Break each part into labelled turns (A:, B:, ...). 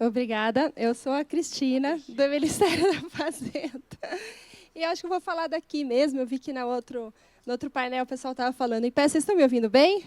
A: Obrigada. Eu sou a Cristina, do Ministério da Fazenda. E acho que eu vou falar daqui mesmo. Eu vi que no outro painel o pessoal estava falando. Em pé, vocês estão me ouvindo bem?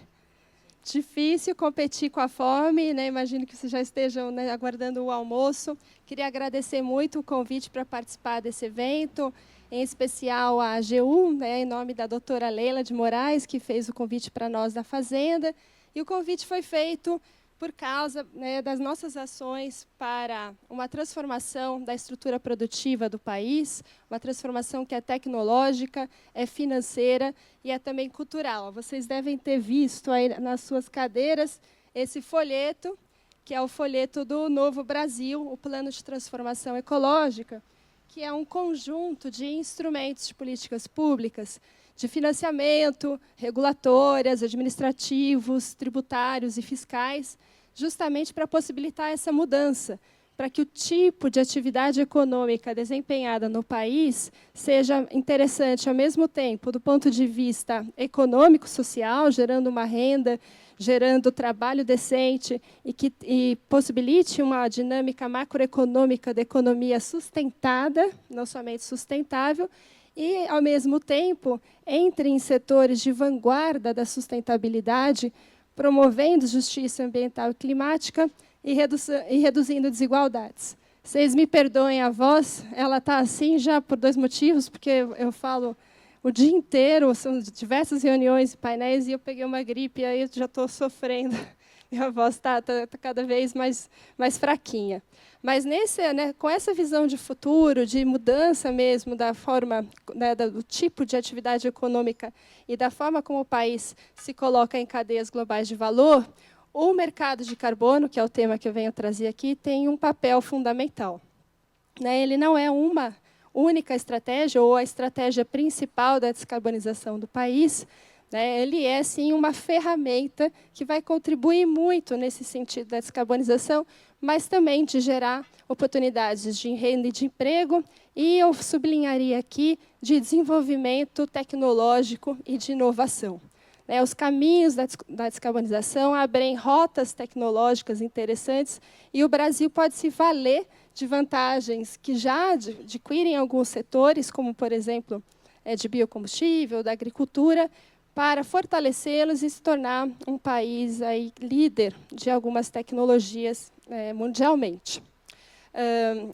A: Difícil competir com a fome, né? Imagino que vocês já estejam, né, aguardando o almoço. Queria agradecer muito o convite para participar desse evento, em especial a AGU, né, em nome da doutora Leila de Moraes, que fez o convite para nós da Fazenda. E o convite foi feito por causa, né, das nossas ações para uma transformação da estrutura produtiva do país, uma transformação que é tecnológica, é financeira e é também cultural. Vocês devem ter visto aí nas suas cadeiras esse folheto, que é o folheto do Novo Brasil, o Plano de Transformação Ecológica, que é um conjunto de instrumentos de políticas públicas, de financiamento, regulatórias, administrativos, tributários e fiscais, justamente para possibilitar essa mudança, para que o tipo de atividade econômica desempenhada no país seja interessante ao mesmo tempo do ponto de vista econômico, social, gerando uma renda, gerando trabalho decente e possibilite uma dinâmica macroeconômica da economia sustentada, não somente sustentável, e, ao mesmo tempo, entre em setores de vanguarda da sustentabilidade, promovendo justiça ambiental e climática e reduzindo desigualdades. Vocês me perdoem a voz, ela está assim já por dois motivos, porque eu falo o dia inteiro, são diversas reuniões e painéis, e eu peguei uma gripe, e aí eu já estou sofrendo. Minha voz está cada vez mais fraquinha. Mas com essa visão de futuro, de mudança mesmo da forma, né, do tipo de atividade econômica e da forma como o país se coloca em cadeias globais de valor, o mercado de carbono, que é o tema que eu venho trazer aqui, tem um papel fundamental. Né, ele não é uma única estratégia ou a estratégia principal da descarbonização do país, né, ele é, sim, uma ferramenta que vai contribuir muito nesse sentido da descarbonização, mas também de gerar oportunidades de renda e de emprego, e eu sublinharia aqui de desenvolvimento tecnológico e de inovação. Né, os caminhos da descarbonização abrem rotas tecnológicas interessantes, e o Brasil pode se valer de vantagens que já adquirem alguns setores, como, por exemplo, de biocombustível, da agricultura, para fortalecê-los e se tornar um país aí líder de algumas tecnologias mundialmente.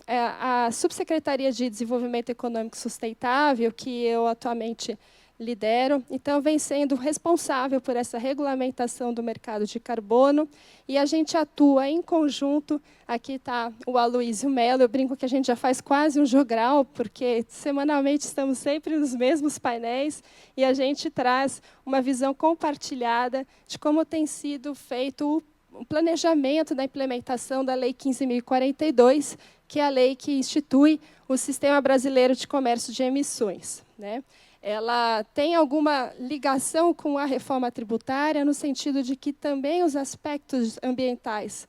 A: A Subsecretaria de Desenvolvimento Econômico Sustentável, que eu atualmente lidero, então vem sendo responsável por essa regulamentação do mercado de carbono, e a gente atua em conjunto. Aqui está o Aloysio Mello, eu brinco que a gente já faz quase um jogral, porque semanalmente estamos sempre nos mesmos painéis, e a gente traz uma visão compartilhada de como tem sido feito o planejamento da implementação da Lei 15.042, que é a lei que institui o Sistema Brasileiro de Comércio de Emissões. Né? Ela tem alguma ligação com a reforma tributária, no sentido de que também os aspectos ambientais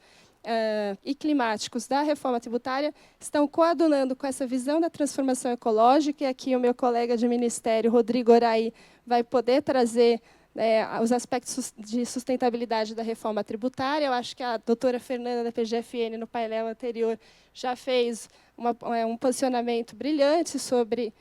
A: e climáticos da reforma tributária estão coadunando com essa visão da transformação ecológica, e aqui o meu colega de ministério, Rodrigo Orai, vai poder trazer os aspectos de sustentabilidade da reforma tributária. Eu acho que a doutora Fernanda, da PGFN, no painel anterior, já fez um posicionamento brilhante sobre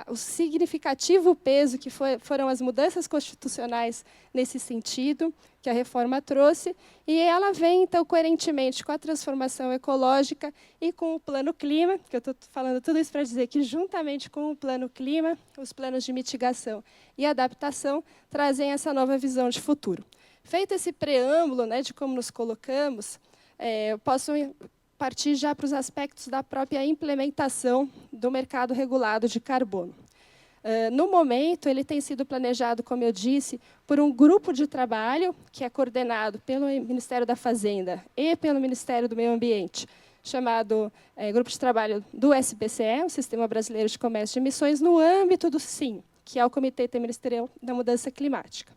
A: o significativo peso que foram as mudanças constitucionais nesse sentido, que a reforma trouxe, e ela vem, então, coerentemente com a transformação ecológica e com o Plano Clima, que eu estou falando tudo isso para dizer que, juntamente com o Plano Clima, os planos de mitigação e adaptação trazem essa nova visão de futuro. Feito esse preâmbulo, né, de como nos colocamos, eu posso partir já para os aspectos da própria implementação do mercado regulado de carbono. No momento, ele tem sido planejado, como eu disse, por um grupo de trabalho que é coordenado pelo Ministério da Fazenda e pelo Ministério do Meio Ambiente, chamado Grupo de Trabalho do SBCE, o Sistema Brasileiro de Comércio de Emissões, no âmbito do SIM, que é o Comitê Interministerial da Mudança Climática.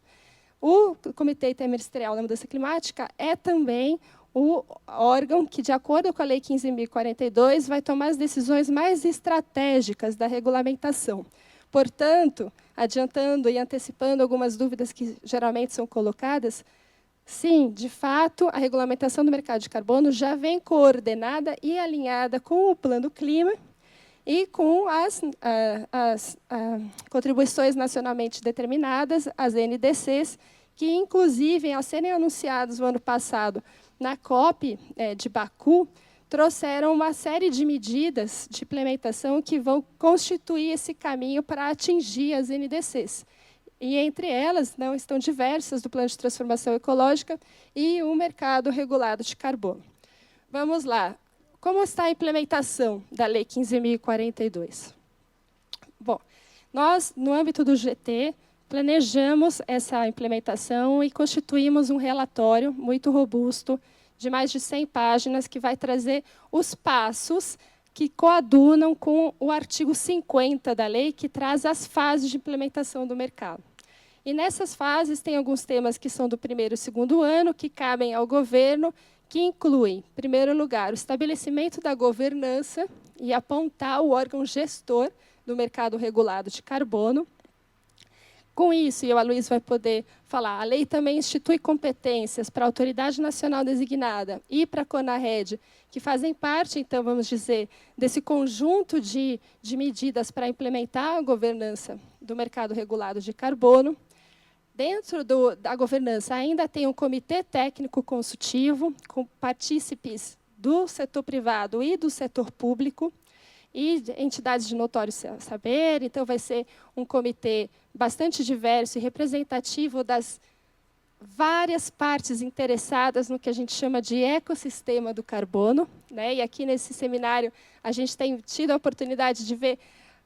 A: O Comitê Interministerial da Mudança Climática é também o órgão que, de acordo com a Lei 15.042, vai tomar as decisões mais estratégicas da regulamentação. Portanto, adiantando e antecipando algumas dúvidas que geralmente são colocadas, Sim, de fato, a regulamentação do mercado de carbono já vem coordenada e alinhada com o Plano Clima e com as contribuições nacionalmente determinadas, as NDCs, que, inclusive, ao serem anunciados no ano passado na COP de Baku, trouxeram uma série de medidas de implementação que vão constituir esse caminho para atingir as NDCs. E, entre elas, estão diversas do Plano de Transformação Ecológica e o mercado regulado de carbono. Vamos lá. Como está a implementação da Lei 15.042? Bom, nós, no âmbito do GT, planejamos essa implementação e constituímos um relatório muito robusto, de mais de 100 páginas, que vai trazer os passos que coadunam com o artigo 50 da lei, que traz as fases de implementação do mercado. E nessas fases tem alguns temas que são do primeiro e segundo ano, que cabem ao governo, que incluem, em primeiro lugar, o estabelecimento da governança e apontar o órgão gestor do mercado regulado de carbono. Com isso, e o Aloysio vai poder falar, a lei também institui competências para a Autoridade Nacional Designada e para a CONARED, que fazem parte, então, vamos dizer, desse conjunto de medidas para implementar a governança do mercado regulado de carbono. Dentro da governança, ainda tem um comitê técnico consultivo, com partícipes do setor privado e do setor público, e entidades de notório saber. Então, vai ser um comitê bastante diverso e representativo das várias partes interessadas no que a gente chama de ecossistema do carbono. E aqui, nesse seminário, a gente tem tido a oportunidade de ver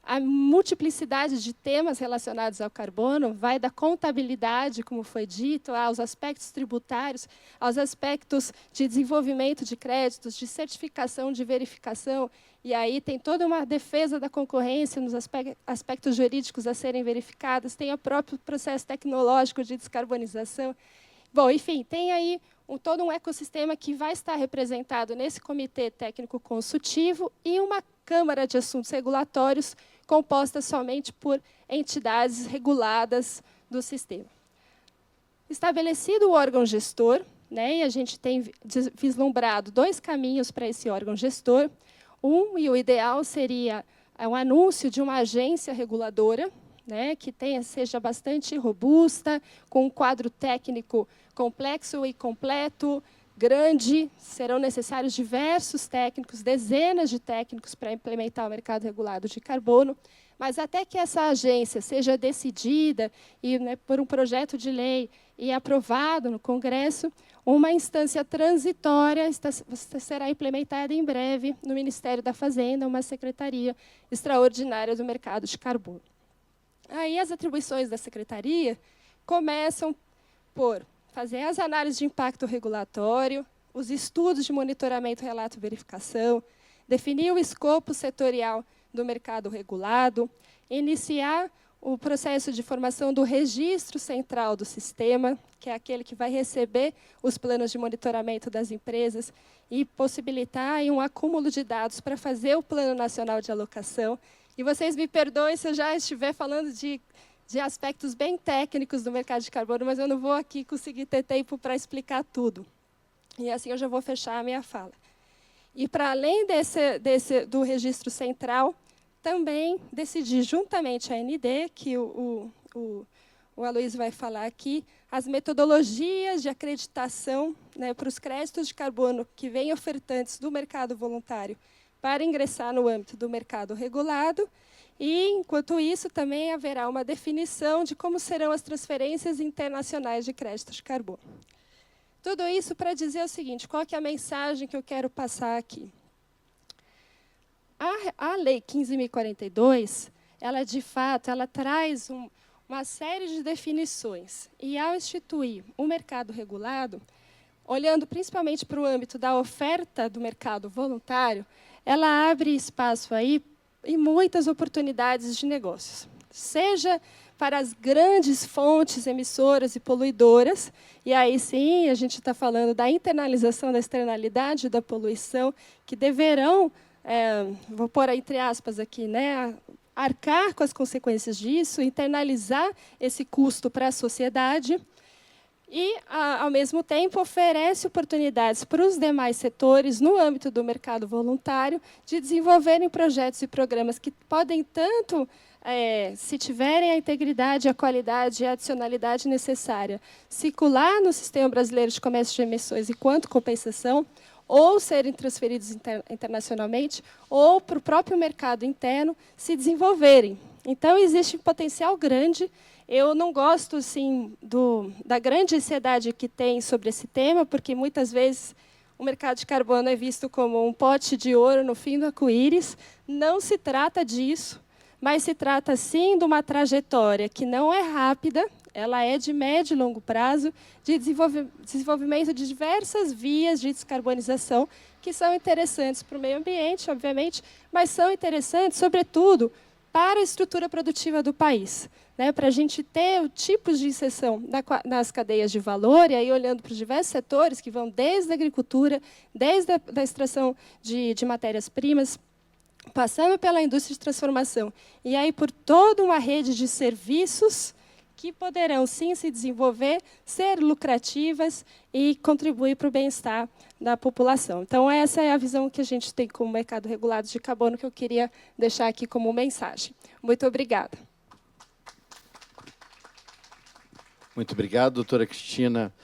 A: a multiplicidade de temas relacionados ao carbono, vai da contabilidade, como foi dito, aos aspectos tributários, aos aspectos de desenvolvimento de créditos, de certificação, de verificação, e aí tem toda uma defesa da concorrência nos aspectos jurídicos a serem verificados, tem o próprio processo tecnológico de descarbonização. Bom, enfim, tem aí todo um ecossistema que vai estar representado nesse comitê técnico consultivo e uma Câmara de Assuntos Regulatórios composta somente por entidades reguladas do sistema. Estabelecido o órgão gestor, e a gente tem vislumbrado 2 caminhos para esse órgão gestor. E o ideal seria o anúncio de uma agência reguladora, que seja bastante robusta, com um quadro técnico complexo e completo, grande. Serão necessários diversos técnicos, dezenas de técnicos para implementar o mercado regulado de carbono, mas até que essa agência seja decidida e, por um projeto de lei e aprovado no Congresso, uma instância transitória será implementada em breve no Ministério da Fazenda, uma secretaria extraordinária do mercado de carbono. Aí as atribuições da secretaria começam por fazer as análises de impacto regulatório, os estudos de monitoramento, relato e verificação, definir o escopo setorial do mercado regulado, iniciar o processo de formação do registro central do sistema, que é aquele que vai receber os planos de monitoramento das empresas e possibilitar aí um acúmulo de dados para fazer o Plano Nacional de Alocação. E vocês me perdoem se eu já estiver falando de aspectos bem técnicos do mercado de carbono, mas eu não vou aqui conseguir ter tempo para explicar tudo. E assim eu já vou fechar a minha fala. E, para além do registro central, também decidi, juntamente à AND, que o Aloysio vai falar aqui, as metodologias de acreditação para os créditos de carbono que vêm ofertantes do mercado voluntário para ingressar no âmbito do mercado regulado. E, enquanto isso, também haverá uma definição de como serão as transferências internacionais de créditos de carbono. Tudo isso para dizer o seguinte, qual que é a mensagem que eu quero passar aqui? A Lei 15.042, ela, de fato, ela traz uma série de definições. E, ao instituir o mercado regulado, olhando principalmente para o âmbito da oferta do mercado voluntário, ela abre espaço aí e muitas oportunidades de negócios, seja para as grandes fontes emissoras e poluidoras, e aí sim a gente está falando da internalização da externalidade da poluição, que deverão, vou pôr entre aspas aqui, arcar com as consequências disso, internalizar esse custo para a sociedade, e, ao mesmo tempo, oferece oportunidades para os demais setores, no âmbito do mercado voluntário, de desenvolverem projetos e programas que podem tanto, se tiverem a integridade, a qualidade e a adicionalidade necessária, circular no Sistema Brasileiro de Comércio de Emissões enquanto compensação, ou serem transferidos internacionalmente, ou para o próprio mercado interno se desenvolverem. Então, existe um potencial grande. Eu não gosto assim, da grande ansiedade que tem sobre esse tema, porque, muitas vezes, o mercado de carbono é visto como um pote de ouro no fim do arco-íris. Não se trata disso, mas se trata, sim, de uma trajetória que não é rápida, ela é de médio e longo prazo, de desenvolvimento de diversas vias de descarbonização, que são interessantes para o meio ambiente, obviamente, mas são interessantes, sobretudo, para a estrutura produtiva do país, né, para a gente ter tipos de inserção nas cadeias de valor, e aí olhando para os diversos setores, que vão desde a agricultura, desde a extração de matérias-primas, passando pela indústria de transformação, e aí por toda uma rede de serviços que poderão, sim, se desenvolver, ser lucrativas e contribuir para o bem-estar da população. Então, essa é a visão que a gente tem como mercado regulado de carbono, que eu queria deixar aqui como mensagem. Muito obrigada.
B: Muito obrigado, doutora Cristina.